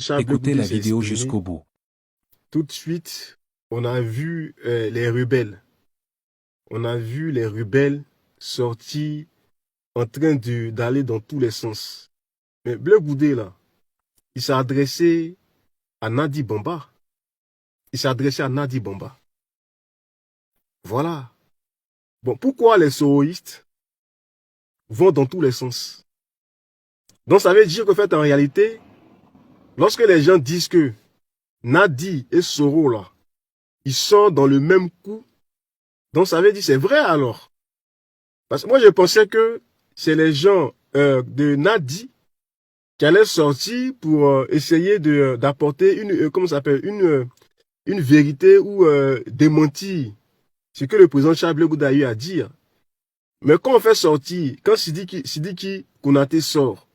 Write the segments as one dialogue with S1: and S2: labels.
S1: Charles Blé
S2: Écoutez
S1: Goudé
S2: la
S1: s'est
S2: vidéo
S1: exprimé.
S2: jusqu'au bout.
S1: Tout de suite, on a vu les rebelles. On a vu les rebelles sortis en train d'aller dans tous les sens. Mais Blé Goudé, là, il s'est adressé à Nadi Bamba. Il s'est adressé à Nadi Bamba. Voilà. Bon, pourquoi les soroïstes vont dans tous les sens? Donc, ça veut dire qu'en fait, en réalité, lorsque les gens disent que Nadi et Soro, là, ils sont dans le même coup, donc ça veut dire c'est vrai alors. Parce que moi, je pensais que c'est les gens de Nadi qui allaient sortir pour essayer d'apporter comment ça s'appelle, une vérité ou démentir ce que le président Charles Blé Goudé a eu à dire. Mais quand on fait sortir, quand Sidiki Konaté sort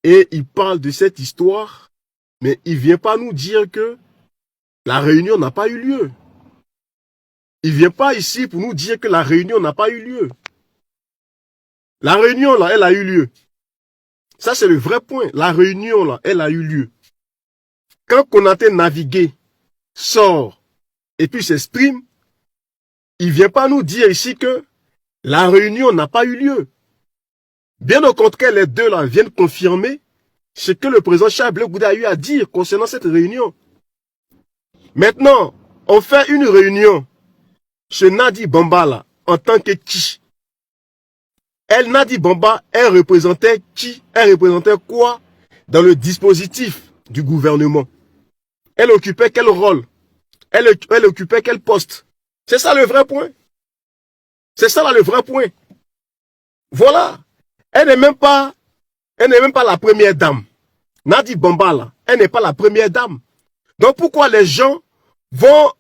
S1: et il parle de cette histoire, mais il vient pas nous dire que la réunion n'a pas eu lieu. Il vient pas ici pour nous dire que la réunion n'a pas eu lieu. La réunion, là, elle a eu lieu. Ça, c'est le vrai point. La réunion, là, elle a eu lieu. Quand Konaté navigué, sort et puis s'exprime, il vient pas nous dire ici que la réunion n'a pas eu lieu. Bien au contraire, les deux là viennent confirmer ce que le président Charles Blé Goudé a eu à dire concernant cette réunion. Maintenant, on fait une réunion chez Nadi Bamba là, en tant que qui? Elle, Nadi Bamba, elle représentait qui? Elle représentait quoi dans le dispositif du gouvernement? Elle occupait quel rôle? Elle occupait quel poste? C'est ça le vrai point. C'est ça là le vrai point. Voilà. Elle n'est même pas la première dame. Nadi Bamba là, elle n'est pas la première dame. Donc pourquoi les gens vont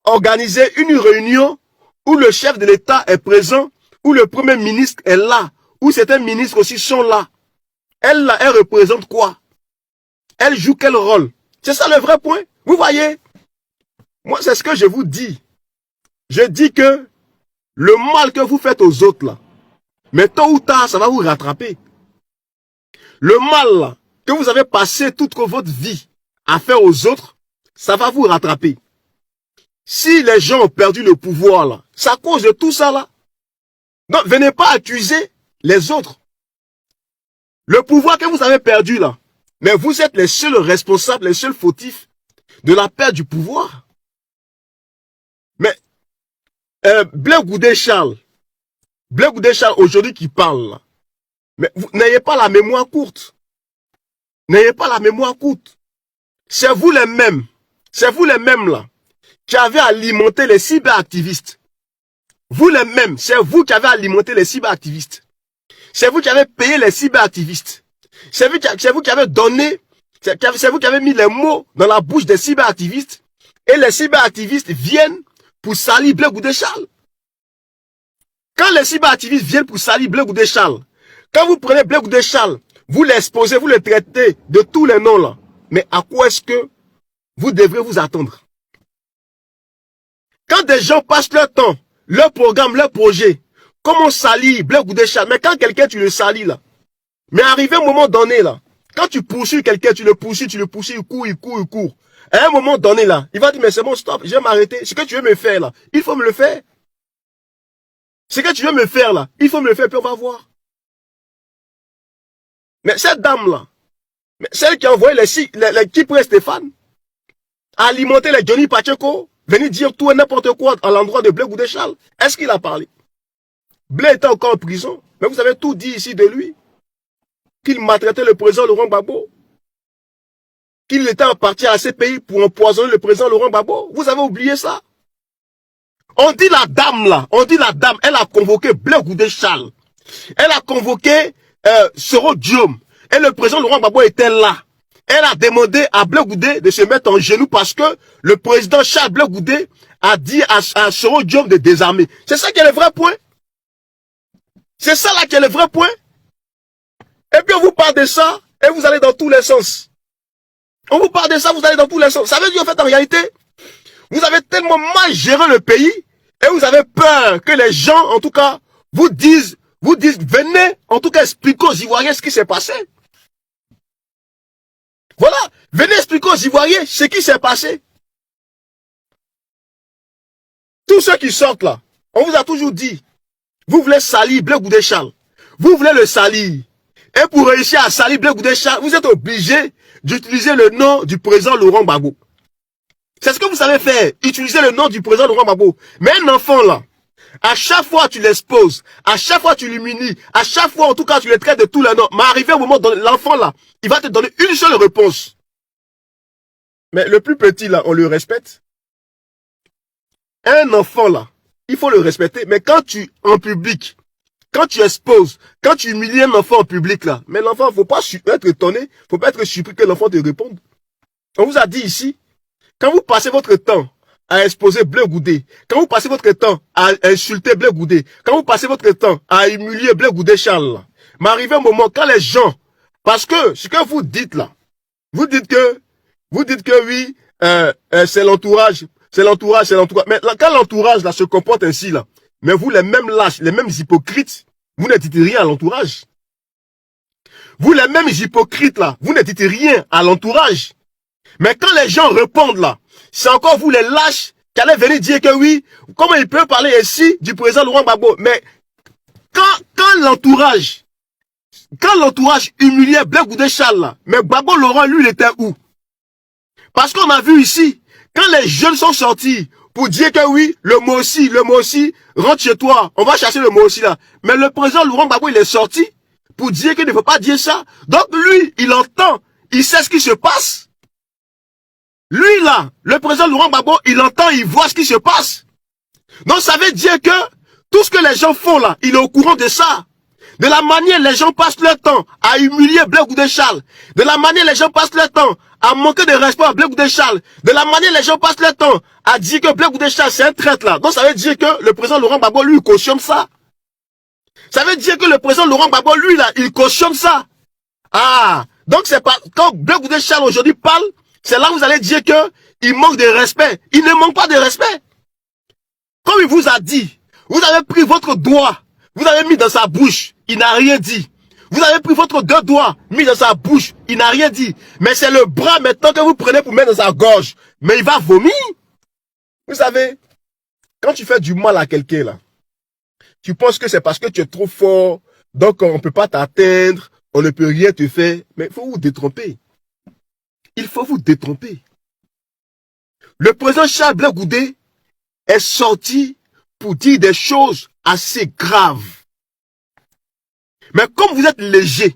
S1: organiser une réunion où le chef de l'État est présent, où le premier ministre est là, où certains ministres aussi sont là? Elle là, elle représente quoi? Elle joue quel rôle? C'est ça le vrai point. Vous voyez? Moi, c'est ce que je vous dis. Je dis que le mal que vous faites aux autres là, mais tôt ou tard, ça va vous rattraper. Le mal là, que vous avez passé toute votre vie à faire aux autres, ça va vous rattraper. Si les gens ont perdu le pouvoir là, c'est à cause de tout ça là. Donc, venez pas accuser les autres. Le pouvoir que vous avez perdu là, mais vous êtes les seuls responsables, les seuls fautifs de la perte du pouvoir. Mais Blé Goudé Charles aujourd'hui qui parle là, mais vous n'ayez pas la mémoire courte. N'ayez pas la mémoire courte. C'est vous les mêmes là, qui avez alimenté les cyberactivistes. Vous les mêmes, c'est vous qui avez alimenté les cyberactivistes. C'est vous qui avez payé les cyberactivistes. C'est vous qui avez donné, c'est vous qui avez mis les mots dans la bouche des cyberactivistes. Et les cyberactivistes viennent pour salir Blé Goudé Charles. Quand les cyberactivistes viennent pour salir Blé Goudé Charles, quand vous prenez Blé Goudé Charles, vous l'exposez, vous le traitez de tous les noms là. Mais à quoi est-ce que vous devrez vous attendre? Quand des gens passent leur temps, leur programme, leur projet, comment salir Blé Goudé Charles? Mais quand quelqu'un tu le salis là, mais arrivé à un moment donné là, quand tu poursuis quelqu'un, tu le poursuis, il court. À un moment donné là, il va dire mais c'est bon, stop, je vais m'arrêter. Ce que tu veux me faire là, il faut me le faire. Ce que tu veux me faire là, il faut me le faire, puis on va voir. Mais cette dame là, celle qui a envoyé les Kypré Stéphane, a alimenté les Johnny Pacheco, venir dire tout et n'importe quoi à l'endroit de Blé Goudé Charles, est-ce qu'il a parlé? Blé était encore en prison, mais vous avez tout dit ici de lui. Qu'il maltraitait le président Laurent Gbagbo. Qu'il était en partie à ces pays pour empoisonner le président Laurent Gbagbo. Vous avez oublié ça? On dit la dame là, elle a convoqué Blé Goudé Charles. Elle a convoqué Soro Diom. Et le président Laurent Gbagbo était là. Elle a demandé à Blé Goudé de se mettre en genoux parce que le président Charles Blé Goudé a dit à Soro Diom de désarmer. C'est ça qui est le vrai point. C'est ça là qui est le vrai point. Et puis on vous parle de ça et vous allez dans tous les sens. On vous parle de ça, vous allez dans tous les sens. Ça veut dire en fait en réalité, vous avez tellement mal géré le pays et vous avez peur que les gens en tout cas vous disent venez en tout cas expliquer aux Ivoiriens ce qui s'est passé. Voilà. Venez expliquer aux Ivoiriens ce qui s'est passé. Tous ceux qui sortent là, on vous a toujours dit, vous voulez salir Blé Goudé Charles. Vous voulez le salir. Et pour réussir à salir Blé Goudé Charles, vous êtes obligé d'utiliser le nom du président Laurent Gbagbo. C'est ce que vous savez faire. Utiliser le nom du président Laurent Gbagbo. Mais un enfant là, à chaque fois tu l'exposes, à chaque fois tu l'humilies, à chaque fois en tout cas tu le traites de tous les noms. Mais arrivé au moment où l'enfant là, il va te donner une seule réponse. Mais le plus petit là, on le respecte. Un enfant là, il faut le respecter. Mais quand tu, en public, quand tu exposes, quand tu humilies un enfant en public là, mais l'enfant, faut pas être étonné, faut pas être surpris que l'enfant te réponde. On vous a dit ici, quand vous passez votre temps à exposer Blé Goudé, quand vous passez votre temps à insulter Blé Goudé, quand vous passez votre temps à humilier Blé Goudé Charles, là, mais arrivé un moment, quand les gens, parce que ce que vous dites là, vous dites que oui, c'est l'entourage, mais là, quand l'entourage là se comporte ainsi là, mais vous les mêmes lâches, les mêmes hypocrites, vous ne dites rien à l'entourage. Vous les mêmes hypocrites là, vous ne dites rien à l'entourage. Mais quand les gens répondent là, c'est encore vous les lâches qui allez venir dire que oui, comment il peut parler ici du président Laurent Gbagbo. Mais quand l'entourage humiliait Blé Goudé Charles là, mais Gbagbo Laurent lui il était où? Parce qu'on a vu ici, quand les jeunes sont sortis pour dire que oui, le mot aussi, rentre chez toi, on va chercher le mot aussi là. Mais le président Laurent Gbagbo il est sorti pour dire qu'il ne faut pas dire ça. Donc lui, il entend, il sait ce qui se passe. Lui là, le président Laurent Gbagbo, il entend, il voit ce qui se passe. Donc ça veut dire que tout ce que les gens font là, il est au courant de ça. De la manière les gens passent leur temps à humilier Blé Goudé Charles. De la manière les gens passent leur temps à manquer de respect à Blé Goudé Charles. De la manière les gens passent leur temps à dire que Blé Goudé Charles c'est un traître là. Donc ça veut dire que le président Laurent Gbagbo lui il cautionne ça. Ça veut dire que le président Laurent Gbagbo lui là, il cautionne ça. Ah, donc c'est pas quand Blé Goudé Charles aujourd'hui parle, c'est là où vous allez dire que il manque de respect. Il ne manque pas de respect. Comme il vous a dit, vous avez pris votre doigt, vous avez mis dans sa bouche, il n'a rien dit. Vous avez pris votre deux doigts, mis dans sa bouche, il n'a rien dit. Mais c'est le bras maintenant que vous prenez pour mettre dans sa gorge. Mais il va vomir. Vous savez, quand tu fais du mal à quelqu'un là, tu penses que c'est parce que tu es trop fort, donc on ne peut pas t'atteindre, on ne peut rien te faire. Mais il faut vous détromper. Il faut vous détromper. Le président Charles Blé Goudé est sorti pour dire des choses assez graves. Mais comme vous êtes léger,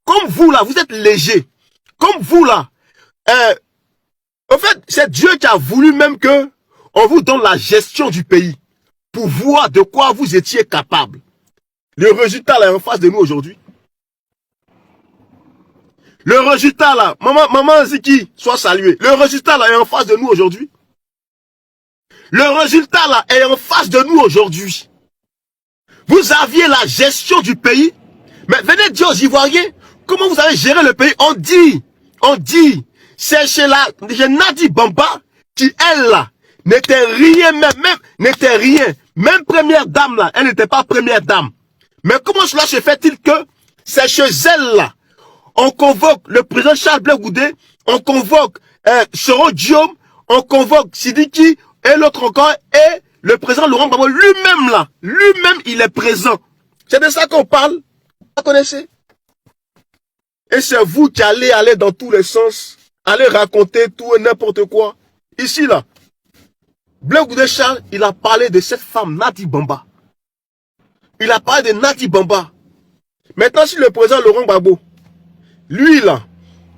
S1: comme vous là, vous êtes léger, comme vous là, en fait, c'est Dieu qui a voulu même que on vous donne la gestion du pays pour voir de quoi vous étiez capable. Le résultat là est en face de nous aujourd'hui. Le résultat là, maman Ziki, soit saluée. Le résultat là est en face de nous aujourd'hui. Le résultat là est en face de nous aujourd'hui. Vous aviez la gestion du pays, mais venez dire aux Ivoiriens comment vous avez géré le pays. On dit, c'est chez Nadi Bamba qui, elle là, n'était rien, n'était rien. Même première dame là, elle n'était pas première dame. Mais comment cela se fait-il que c'est chez elle là, on convoque le président Charles Blé Goudé, on convoque Soro Diom, on convoque Sidiki et l'autre encore, et le président Laurent Gbagbo lui-même là, lui-même il est présent. C'est de ça qu'on parle. Vous connaissez? Et c'est vous qui allez aller dans tous les sens, allez raconter tout et n'importe quoi. Ici là, Blé Goudé Charles, il a parlé de cette femme Nadi Bamba. Il a parlé de Nadi Bamba. Maintenant si le président Laurent Gbagbo, lui là,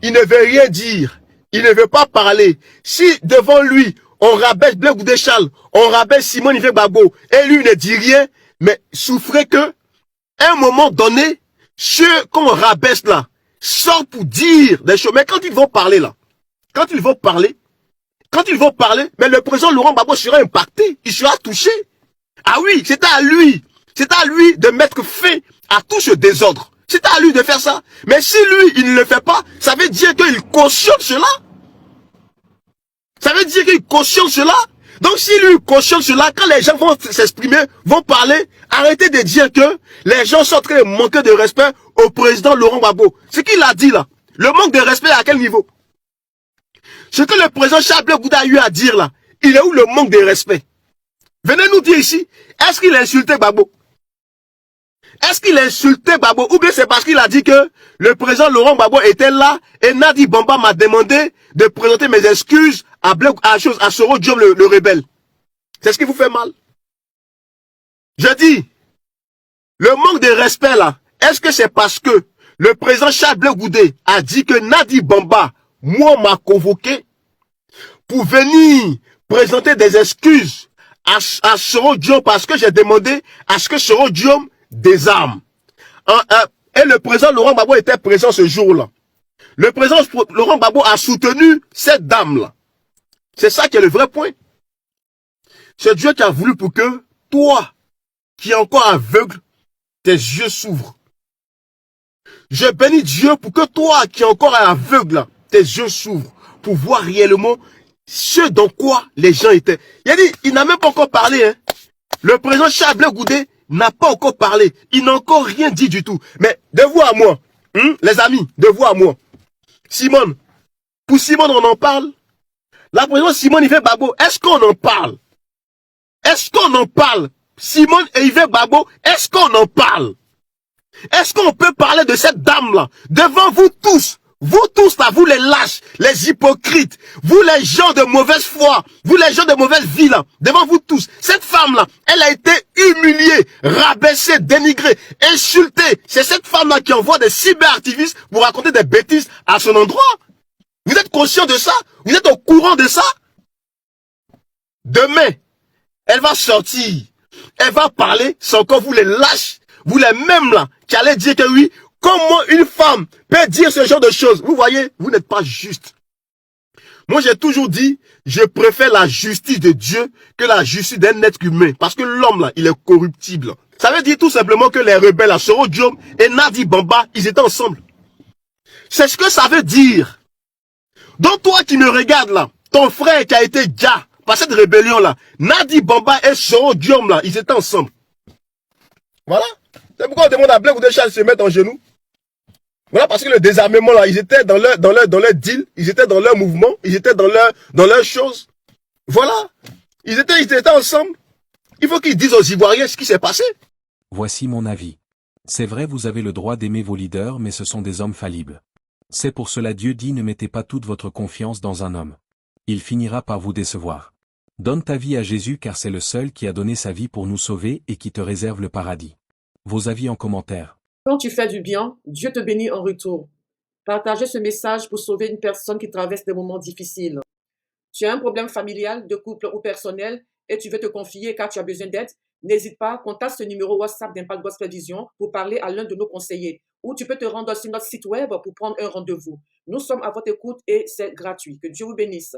S1: il ne veut rien dire, il ne veut pas parler. Si devant lui, on rabaisse Blé Goudé Charles, on rabaisse Simone Ivé Gbagbo, et lui ne dit rien, mais souffrez que, à un moment donné, ceux qu'on rabaisse là, sortent pour dire des choses. Mais quand ils vont parler là, quand ils vont parler, mais le président Laurent Gbagbo sera impacté, il sera touché. Ah oui, c'est à lui de mettre fin à tout ce désordre. C'est à lui de faire ça. Mais si lui, il ne le fait pas, ça veut dire qu'il cautionne cela. Ça veut dire qu'il cautionne cela. Donc si lui cautionne cela, quand les gens vont s'exprimer, vont parler, arrêtez de dire que les gens sont en train de manquer de respect au président Laurent Gbagbo. Ce qu'il a dit là, Le manque de respect à quel niveau? Ce que le président Charles Gouda a eu à dire là, il est où le manque de respect? Venez nous dire ici, est-ce qu'il a insulté Gbagbo? Est-ce qu'il a insulté Gbagbo? Ou bien c'est parce qu'il a dit que le président Laurent Gbagbo était là et Nadi Bamba m'a demandé de présenter mes excuses à Soro Diom le rebelle. C'est ce qui vous fait mal. Je dis, le manque de respect là, est-ce que c'est parce que le président Charles Goudé a dit que Nadi Bamba, moi, m'a convoqué pour venir présenter des excuses à Soro Diom parce que j'ai demandé à ce que Soro Diom désarme. Et le président Laurent Gbagbo était présent ce jour-là. Le président Laurent Gbagbo a soutenu cette dame-là. C'est ça qui est le vrai point. C'est Dieu qui a voulu pour que toi, qui es encore aveugle, tes yeux s'ouvrent. Je bénis Dieu pour que toi, qui es encore aveugle, tes yeux s'ouvrent pour voir réellement ce dans quoi les gens étaient. Il a dit, il n'a même pas encore parlé. Hein. Le président Charles Goudé n'a pas encore parlé. Il n'a encore rien dit du tout. Mais de vous à moi, les amis, de vous à moi. Simone, pour Simone, on en parle. La présidente Simone Yves Gbagbo, est-ce qu'on en parle? Est-ce qu'on en parle? Simone et Yves Gbagbo, est-ce qu'on en parle? Est-ce qu'on peut parler de cette dame-là devant vous tous? Vous tous là, vous les lâches, les hypocrites, vous les gens de mauvaise foi, vous les gens de mauvaise vie là, devant vous tous. Cette femme-là, elle a été humiliée, rabaissée, dénigrée, insultée. C'est cette femme-là qui envoie des cyberactivistes pour raconter des bêtises à son endroit. Vous êtes conscient de ça? Vous êtes au courant de ça? Demain, elle va sortir, elle va parler, c'est encore vous les lâches, vous les mêmes là, qui allez dire que oui, comment une femme peut dire ce genre de choses? Vous voyez, vous n'êtes pas juste. Moi, j'ai toujours dit, je préfère la justice de Dieu que la justice d'un être humain. Parce que l'homme, là, il est corruptible. Ça veut dire tout simplement que les rebelles, Soro Diom et Nadi Bamba, ils étaient ensemble. C'est ce que ça veut dire. Donc toi qui me regardes là, ton frère qui a été déjà par cette rébellion-là, Nadi Bamba et Soro Diom là, ils étaient ensemble. Voilà. C'est pourquoi on demande à Blaise Goudé Charles de se mettre en genoux. Voilà, parce que le désarmement là, ils étaient dans leur deal, ils étaient dans leur mouvement, ils étaient dans leurs choses. Voilà. Ils étaient ensemble. Il faut qu'ils disent aux Ivoiriens ce qui s'est passé.
S2: Voici mon avis. C'est vrai, vous avez le droit d'aimer vos leaders, mais ce sont des hommes faillibles. C'est pour cela Dieu dit, ne mettez pas toute votre confiance dans un homme. Il finira par vous décevoir. Donne ta vie à Jésus car c'est le seul qui a donné sa vie pour nous sauver et qui te réserve le paradis. Vos avis en commentaire.
S3: Quand tu fais du bien, Dieu te bénit en retour. Partagez ce message pour sauver une personne qui traverse des moments difficiles. Tu as un problème familial, de couple ou personnel et tu veux te confier car tu as besoin d'aide? N'hésite pas, contacte ce numéro WhatsApp d'Impact Gospel Vision pour parler à l'un de nos conseillers. Ou tu peux te rendre sur notre site web pour prendre un rendez-vous. Nous sommes à votre écoute et c'est gratuit. Que Dieu vous bénisse.